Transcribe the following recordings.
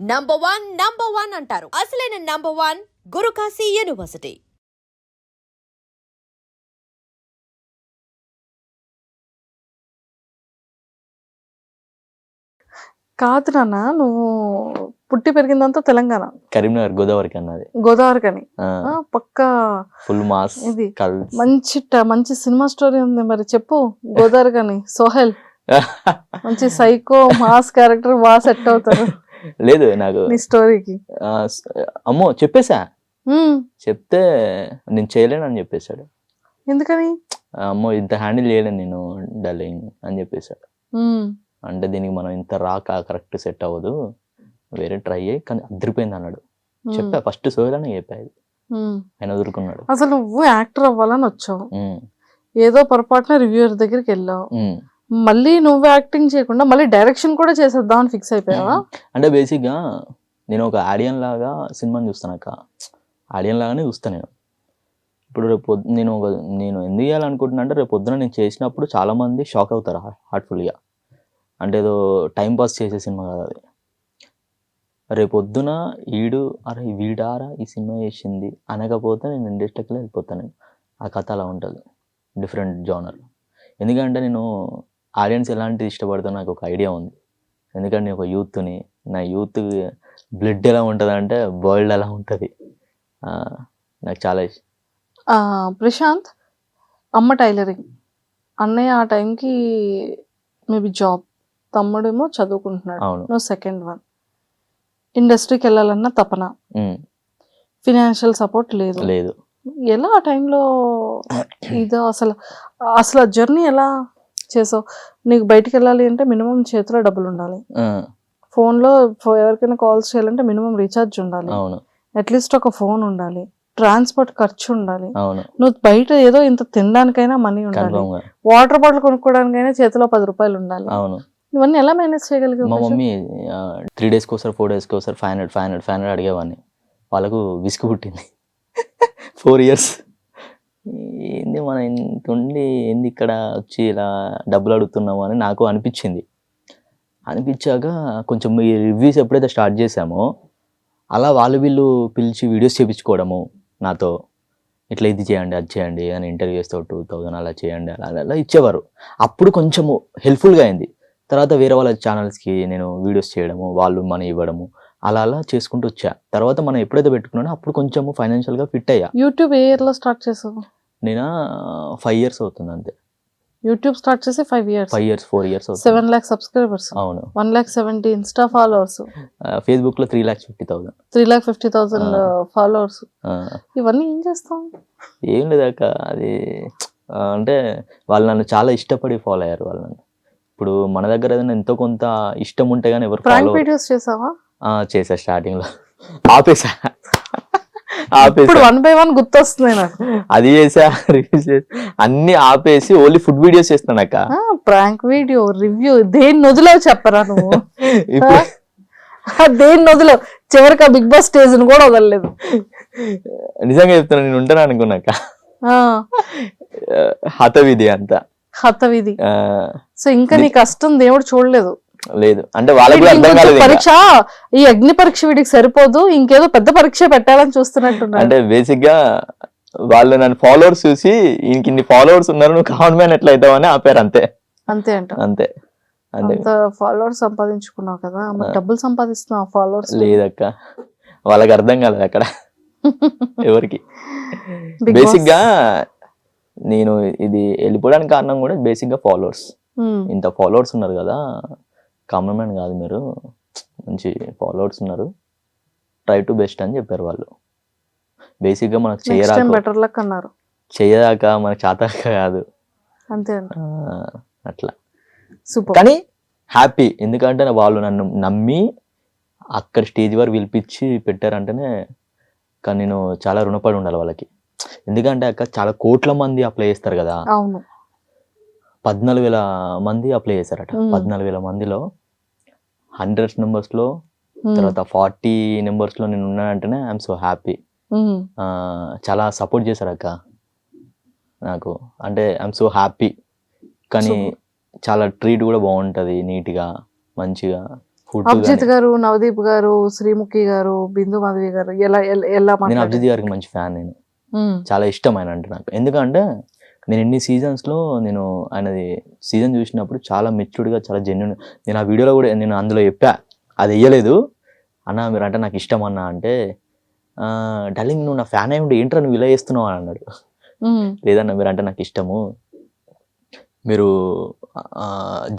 Number one అంటారు. అసలైన number one Guru Kashi university. కాదు నాన్న, నువ్వు పుట్టి పెరిగిందంతా తెలంగాణ, కరీంనగర్ గోదావరికి అన్నది. గోదావరికని పక్కా ఫుల్ మాస్ ఇది మంచి సినిమా స్టోరీ ఉంది, మరి చెప్పు. గోదావరికని సోహెల్ మంచి సైకో మాస్ క్యారెక్టర్ బాగా సెట్ అవుతారు. లేదు నాకు నీ స్టోరీకి. అమ్మో చెప్పేసా, చెప్తే నేను చేయలేను అని చెప్పేశాడు. ఎందుకని? అమ్మో ఇంత హ్యాండిల్ చేయలేను నేను డార్లింగ్ అని చెప్పేశాడు. అంటే దీనికి మనం ఇంత రాక కరెక్ట్ సెట్ అవ్వదు, వేరే ట్రై అయ్యి, కానీ అదిరిపోయింది అన్నాడు. చెప్పా ఫస్ట్ సోహెల్ చెప్పాడు, ఆయన వదులుకున్నాడు. అసలు నువ్వు యాక్టర్ అవ్వాలని వచ్చావు, ఏదో పొరపాటున రివ్యూయర్ దగ్గరికి వెళ్ళావు, మళ్ళీ నువ్వు యాక్టింగ్ చేయకుండా మళ్ళీ డైరెక్షన్ కూడా చేసేద్దాం అని ఫిక్స్ అయిపోయావా? అంటే బేసిక్గా నేను ఒక ఆడియన్ లాగా సినిమాని చూస్తానక్క, ఆడియన్ లాగానే చూస్తాను నేను. ఇప్పుడు రేపు నేను ఎందుకు చేయాలనుకుంటున్నా అంటే, రేపు పొద్దున నేను చేసినప్పుడు చాలామంది షాక్ అవుతారు హార్ట్ఫుల్గా. అంటే ఏదో టైంపాస్ చేసే సినిమా కాదు అది. రేపు పొద్దున అరే వీడారా ఈ సినిమా చేసింది అనకపోతే నేను ఇండస్ట్రీకి వెళ్ళిపోతాను. ఆ కథ అలా ఉంటుంది, డిఫరెంట్ జానర్. ఎందుకంటే నేను ఆడియన్స్ ఎలాంటిది ఇష్టపడతానో నాకు ఒక ఐడియా ఉంది. ఎందుకంటే నేను ఒక యూత్ని, నా యూత్ బ్లడ్ ఎలా ఉంటుంది అంటే బాయిల్డ్ ఎలా ఉంటుంది, నాకు చాలా ఇష్టం. ప్రశాంత్ అమ్మ టైలరింగ్, అన్నయ్య ఆ టైంకి మేబీ జాబ్, తమ్ముడేమో చదువుకుంటున్నాడు, నువ్వు సెకండ్ వన్. ఇండస్ట్రీకి వెళ్ళాలన్న తపన, ఫినాన్షియల్ సపోర్ట్ లేదు. ఎలా ఆ టైంలో ఇదో అసలు జర్నీ ఎలా చేసావు? నీకు బయటికి వెళ్ళాలి అంటే మినిమం చేతిలో డబ్బులు ఉండాలి, ఫోన్లో ఎవరికైనా కాల్స్ చేయాలంటే మినిమం రీఛార్జ్ ఉండాలి, అట్లీస్ట్ ఒక ఫోన్ ఉండాలి, ట్రాన్స్పోర్ట్ ఖర్చు ఉండాలి, నువ్వు బయట ఏదో ఇంత తినడానికైనా మనీ ఉండాలి, వాటర్ బాటిల్ కొనుక్కోవడానికైనా చేతిలో 10 రూపాయలు ఉండాలి. ఇవన్నీ ఎలా మేనేజ్ చేయగలిగావు? మా మమ్మీ 3 డేస్కి ఒకసారి 4 డేస్కి ఒకసారి 500 అడిగేవాడిని. వాళ్ళకు విసుగు పుట్టింది. 4 years ఏంది మనం ఇంత ఉండి ఏంది ఇక్కడ వచ్చి ఇలా డబ్బులు అడుగుతున్నాము అని నాకు అనిపించాక కొంచెం ఈ రివ్యూస్ ఎప్పుడైతే స్టార్ట్ చేసామో అలా వీళ్ళు పిలిచి వీడియోస్ చేయించుకోవడము నాతో, ఇట్లా ఇది చేయండి అది చేయండి అని ఇంటర్వ్యూ చేస్తూ 2000 అలా చేయండి అలా ఇచ్చేవారు. అప్పుడు కొంచెము హెల్ప్ఫుల్గా అయింది. తర్వాత వేరే వాళ్ళ ఛానల్స్కి నేను వీడియోస్ చేయడము, వాళ్ళు మనీ ఇవ్వడము, అలా చేసుకుంటూ వచ్చా. తర్వాత మనం ఎప్పుడైతే పెట్టుకున్నానో అప్పుడు కొంచెం ఫైనాన్షియల్గా ఫిట్ అయ్యా. యూట్యూబ్ ఏ ఇయర్లో స్టార్ట్ చేసావు? నేను 5 years అవుతుంది అంతే. యూట్యూబ్ స్టార్ట్ చేసి 5 years, 4 years అవుతుంది. 7 lakh సబ్స్క్రైబర్స్. అవును. 1,70,000 ఇన్స్టా ఫాలోవర్స్. ఫేస్బుక్లో 3,50,000. 3,50,000 ఫాలోవర్స్. ఇవన్నీ ఏం చేస్తాం? ఏం లేదాక అది అంటే వాళ్ళు నన్ను చాలా ఇష్టపడి ఫాలో అయ్యారు. వాళ్ళు నన్ను ఇప్పుడు మన దగ్గర ఏదైనా ఎంతో కొంత ఇష్టం ఉంటే కానీ ఎవరు ప్రాంక్ వీడియోస్ చేసావా? చేసా, స్టార్టింగ్ లో ఆపేసా. ఇప్పుడు 1 by 1 గుర్తొస్తుంది నాకు. అది చేసా, అన్ని ఆపేసి ఓన్లీ ఫుడ్ వీడియోస్ చేస్తాను అక్క. ప్రాంక్ వీడియో రివ్యూ దేని నొదిలో చెప్పరా నువ్వు? దేని నొదిలో చివరికి బిగ్ బాస్ స్టేజ్ కూడా వదలలేదు. నిజంగా చెప్తున్నా, నేను ఉంటాను అనుకున్నాక హతవిధి అంతా. హతవిధి. సో ఇంకా నీ కష్టం దేవుడు చూడలేదు. లేదు అంటే వాళ్ళకి అర్థం కాలేదు. పరీక్ష, ఈ అగ్ని పరీక్ష వీడికి సరిపోదు, ఇంకేదో పెద్ద పరీక్ష పెట్టాలని చూస్తున్నట్టున్నారు. అంటే బేసిక్ గా వాళ్ళు నన్ను ఫాలోవర్స్ చూసి ఈయనకి ఇన్ని ఫాలోవర్స్ ఉన్నారు, నువ్వు కామన్ మ్యాన్ ఎట్లా అవుతావని ఆపారు. అంతే అంతే. అంత ఫాలోవర్స్ సంపాదించుకున్నావు కదా, డబ్బులు సంపాదిస్తున్నావు ఫాలోవర్స్? లేదక్క, వాళ్ళకి అర్థం కాలేదు అక్కడ ఎవరికి. బేసిక్ గా నేను ఇది వెళ్ళిపోవడానికి కారణం కూడా బేసిక్ గా ఫాలోవర్స్. ఇంత ఫాలోవర్స్ ఉన్నారు కదా, కామన్ మ్యాన్ కాదు మీరు, మంచి ఫాలోవర్స్ ఉన్నారు, ట్రై టు బెస్ట్ అని చెప్పారు వాళ్ళు. బేసిక్ గా మనకు చేయదాకా మనకు చేతాక కాదు, అంతే అట్లా. కానీ హ్యాపీ, ఎందుకంటే వాళ్ళు నన్ను నమ్మి అక్కడ స్టేజ్ వరకు పిలిపించి పెట్టారంటేనే, కానీ నేను చాలా రుణపడి ఉండాలి వాళ్ళకి. ఎందుకంటే అక్క చాలా కోట్ల మంది అప్లై చేస్తారు కదా. 14,000 మంది అప్లై చేశారట. 14,000 మందిలో 100 numbers లో, తర్వాత 40 numbers లో నేను ఉన్నానంటేనే ఐఎమ్ సో హ్యాపీ. చాలా సపోర్ట్ చేశారు అక్క నాకు, అంటే ఐఎమ్ సో హ్యాపీ. కానీ చాలా ట్రీట్ కూడా బాగుంటుంది, నీట్గా మంచిగా ఫుడ్ అభిజిత్ గారు, నవదీప్ గారు, శ్రీముఖి గారు, బిందు మాధవి గారు ఎలా నేను మాట్లాడారు? అభిజిత్ గారికి మంచి ఫ్యాన్. నేను చాలా ఇష్టం ఆయన అంటే నాకు. ఎందుకంటే నేను ఎన్ని సీజన్స్లో నేను ఆయనది సీజన్ చూసినప్పుడు చాలా మెచ్యూర్డ్గా, చాలా జెన్యున్. నేను ఆ వీడియోలో కూడా నేను అందులో చెప్పా, అది వేయలేదు అన్న మీరు అంటే నాకు ఇష్టం అన్న అంటే, డార్లింగ్ నువ్వు నా ఫ్యాన్ అయి ఉండి ఏంట్రా నువ్వు ఇలా చేస్తున్నావు అని అన్నాడు. లేదన్న మీరు అంటే నాకు ఇష్టము, మీరు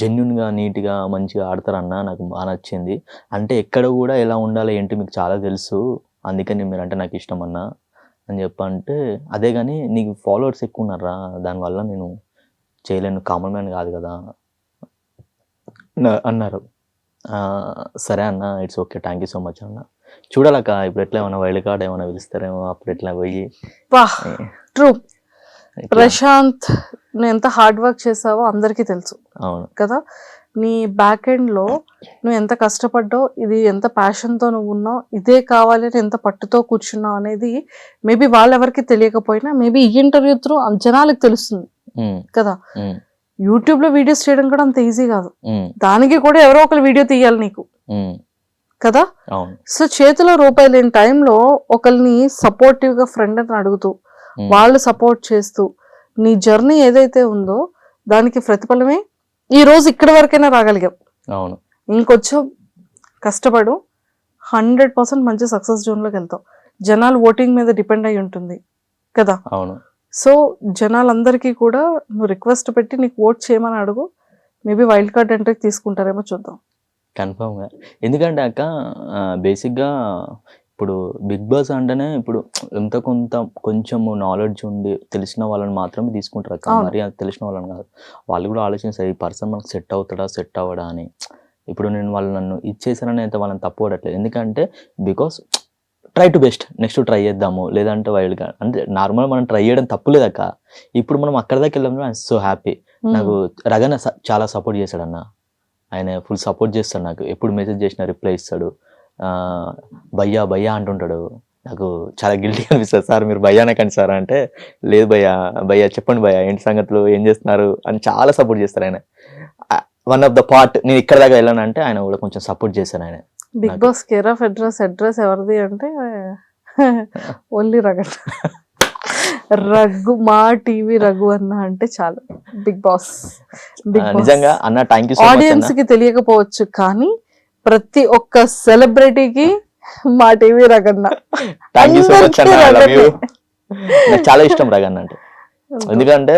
జెన్యున్గా నీట్గా మంచిగా ఆడతారన్న, నాకు బాగా నచ్చింది. అంటే ఎక్కడ కూడా ఎలా ఉండాలి ఏంటి మీకు చాలా తెలుసు, అందుకని మీరు అంటే నాకు ఇష్టం అన్న అని చెప్పంటే, అదే కానీ నీకు ఫాలోవర్స్ ఎక్కువ ఉన్నారా దానివల్ల నేను చేయలేను, కామన్ మ్యాన్ కాదు కదా అన్నారు. సరే అన్న, it's okay, thank you so much అన్న. చూడాలక్క ఇప్పుడు ఎట్లా ఏమైనా వైల్డ్ కార్డ్ ఏమైనా పిలుస్తారేమో, అప్పుడు ఎట్లా పోయి. ట్రూ. ప్రశాంత్ నువ్వు ఎంత హార్డ్ వర్క్ చేసావో అందరికీ తెలుసు. అవును కదా, నీ బ్యాక్ ఎండ్ లో నువ్వు ఎంత కష్టపడ్డావు, ఇది ఎంత ప్యాషన్ తో నువ్వు ఉన్నావు, ఇదే కావాలి అని ఎంత పట్టుతో కూర్చున్నావు అనేది మేబీ వాళ్ళెవరికి తెలియకపోయినా మేబీ ఈ ఇంటర్వ్యూ త్రూ జనాలకు తెలుస్తుంది కదా. యూట్యూబ్ లో వీడియోస్ చేయడం కూడా అంత ఈజీ కాదు, దానికి కూడా ఎవరో ఒకరు వీడియో తీయాలి నీకు కదా. సో చేతిలో రూపాయి లేని టైంలో ఒకరిని సపోర్టివ్ గా ఫ్రెండ్ అని అడుగుతూ వాళ్ళు సపోర్ట్ చేస్తూ నీ జర్నీ ఏదైతే ఉందో దానికి ప్రతిఫలమే ఈ రోజు ఇక్కడి వరకైనా రాగలిగాం. అవును, ఇంకొంచెం కష్టపడు, 100% మంచి సక్సెస్ జోన్ లోకి వెళ్తావు. జనాలు ఓటింగ్ మీద డిపెండ్ అయి ఉంటుంది కదా. అవును. సో జనాలందరికీ కూడా నువ్వు రిక్వెస్ట్ పెట్టి నీకు ఓట్ చేయమని అడుగు, మేబీ వైల్డ్ కార్డ్ ఎంట్రీకి తీసుకుంటారేమో చూద్దాం. కన్ఫర్మ్గా. ఎందుకంటే అక్క బేసిక్గా ఇప్పుడు బిగ్ బాస్ అంటేనే ఇప్పుడు ఎంత కొంచెం నాలెడ్జ్ ఉండి తెలిసిన వాళ్ళని మాత్రమే తీసుకుంటారు అక్క, మరి అది తెలిసిన వాళ్ళని కాదు. వాళ్ళు కూడా ఆలోచిస్తారు ఈ పర్సన్ మనకు సెట్ అవుతాడా సెట్ అవ్వడా అని. ఇప్పుడు నేను వాళ్ళు నన్ను ఇచ్చేసానని అయితే వాళ్ళని తప్పు పడట్లేదు, ఎందుకంటే because try to best, next try చేద్దాము, లేదంటే వైల్డ్గా అంటే నార్మల్ మనం ట్రై చేయడం తప్పులేదక్క. ఇప్పుడు మనం అక్కడ దాకా వెళ్ళాము, ఐఎమ్ సో హ్యాపీ. నాకు రగన చాలా సపోర్ట్ చేశాడు అన్న, ఆయన ఫుల్ సపోర్ట్ చేస్తాడు నాకు, ఎప్పుడు మెసేజ్ చేసినా రిప్లై ఇస్తాడు. భయ్యా భయ్యా అంటుంటాడు, నాకు చాలా గిల్టీ అనిపిస్తుంది. సార్ మీరు భయ్యానే కానీ సార్ అంటే, లేదు భయ్యా భయ్యా చెప్పండి భయ్యా ఏంటి సంగతులు ఏం చేస్తున్నారు అని చాలా సపోర్ట్ చేస్తారు ఆయన. వన్ ఆఫ్ ద పార్ట్ నేను ఇక్కడ దాకా వెళ్ళానంటే ఆయన కూడా కొంచెం సపోర్ట్ చేశాను ఆయన. Bigg Boss care of address ఎవరిది అంటే ఓన్లీ రఘు, మా టీవీ రఘు అన్న అంటే చాలు బిగ్ బాస్. నిజంగా అన్న thank you so much. Audience కి తెలియకపోవచ్చు కానీ ప్రతి ఒక్క సెలబ్రిటీకి మా టీవీ రగన్న. థ్యాంక్ యూ సో మచ్ అన్న, ఐ లవ్ యూ. నాకు చాలా ఇష్టం రగన్న అంటే, ఎందుకంటే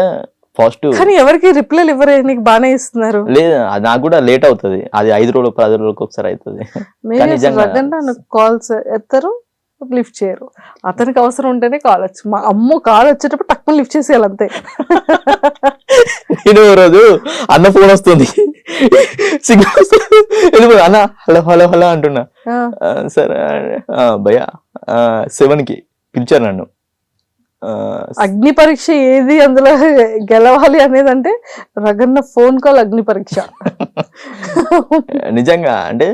ఫస్ట్ కానీ ఎవరికి రిప్లైలు ఇవ్వరే, నీకు బాగానే ఇస్తున్నారు. లేదు నాకు కూడా లేట్ అవుతుంది, అది 5 రోజులు 10 రోజులకు ఒకసారి అవుతుంది. రగన్న కాల్స్ ఎత్తారు, లిఫ్ట్ చేయరు. అతనికి అవసరం ఉంటేనే కాల్ వచ్చు. మా అమ్మ కాల్ వచ్చేటప్పుడు తక్కువ లిఫ్ట్ చేసేయాలి అంతే. నేను రోజు అన్న ఫోన్ వస్తుంది, సిగ్నల్ అన్న హలో హలో హలో అంటున్నా. సరే భయ్యా 7కి పిలిచారు నన్ను. అగ్ని పరీక్ష ఏది అందులో గెలవాలి అనేది అంటే రగన్న ఫోన్ కాల్ అగ్ని పరీక్ష. నిజంగా అంటే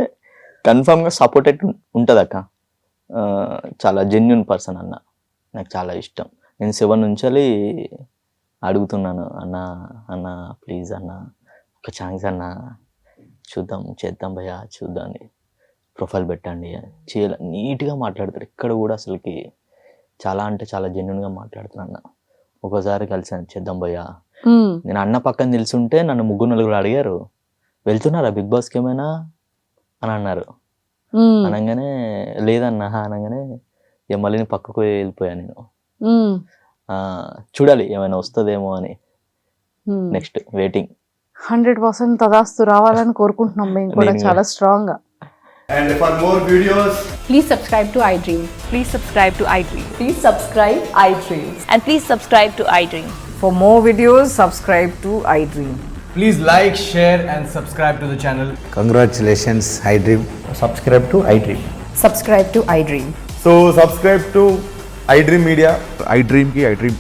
కన్ఫర్మ్ గా సపోర్టెడ్ ఉంటది అక్క, చాలా జెన్యున్ పర్సన్ అన్న, నాకు చాలా ఇష్టం. నేను 7 నుంచి అడుగుతున్నాను, అన్న అన్న ప్లీజ్ అన్న ఒక ఛాన్స్ అన్న, చూద్దాం చేద్దాం భయ్యా చూద్దాం, ప్రొఫైల్ పెట్టండి చేయాలి. నీట్గా మాట్లాడతారు, ఇక్కడ కూడా అసలుకి చాలా అంటే చాలా జెన్యున్గా మాట్లాడుతున్నా అన్న. ఒకసారి కలిసాను, చేద్దాం భయ్యా. నేను అన్న పక్కన నిల్చుంటే నన్ను 3-4 అడిగారు, వెళ్తున్నారా బిగ్ బాస్కి ఏమైనా అని అన్నారు. అనగానే లేదన్నా అనగానే మళ్ళీ నేను పక్కకు వెళ్ళిపోయాను. నేను చూడాలి ఏమైనా వస్తుందేమో అని, నెక్స్ట్ వెయిటింగ్. 100% తదాస్తు రావాలని కోరుకుంటున్నాం మేము కూడా చాలా స్ట్రాంగ్ గా. And for more videos, please subscribe to iDream. Please subscribe to iDream. Please subscribe iDream. And please subscribe to iDream. For more videos, subscribe to iDream. please like, share and subscribe to the channel. Congratulations, iDream. Subscribe to iDream. Subscribe to iDream. So subscribe to iDream Media. iDream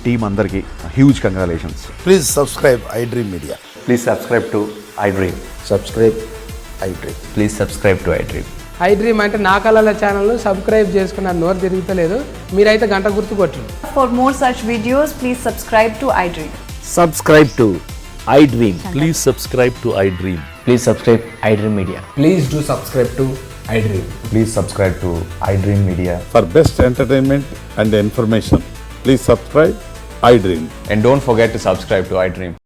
team andarki huge congratulations. Please subscribe iDream Media. Please subscribe to iDream. Subscribe iDream. Please subscribe to iDream. iDream అంటే నా కళల ఛానల్ను subscribe చేసుకున్న నోరు తిరుగుతలేదు, మీరైతే గంట గుర్తు కొట్టండి. For more such videos, please subscribe to iDream. Subscribe to iDream. Please subscribe to iDream. Please subscribe iDream Media. Please do subscribe to iDream. Please subscribe to iDream Media. For best entertainment and information, please subscribe iDream. And don't forget to subscribe to iDream.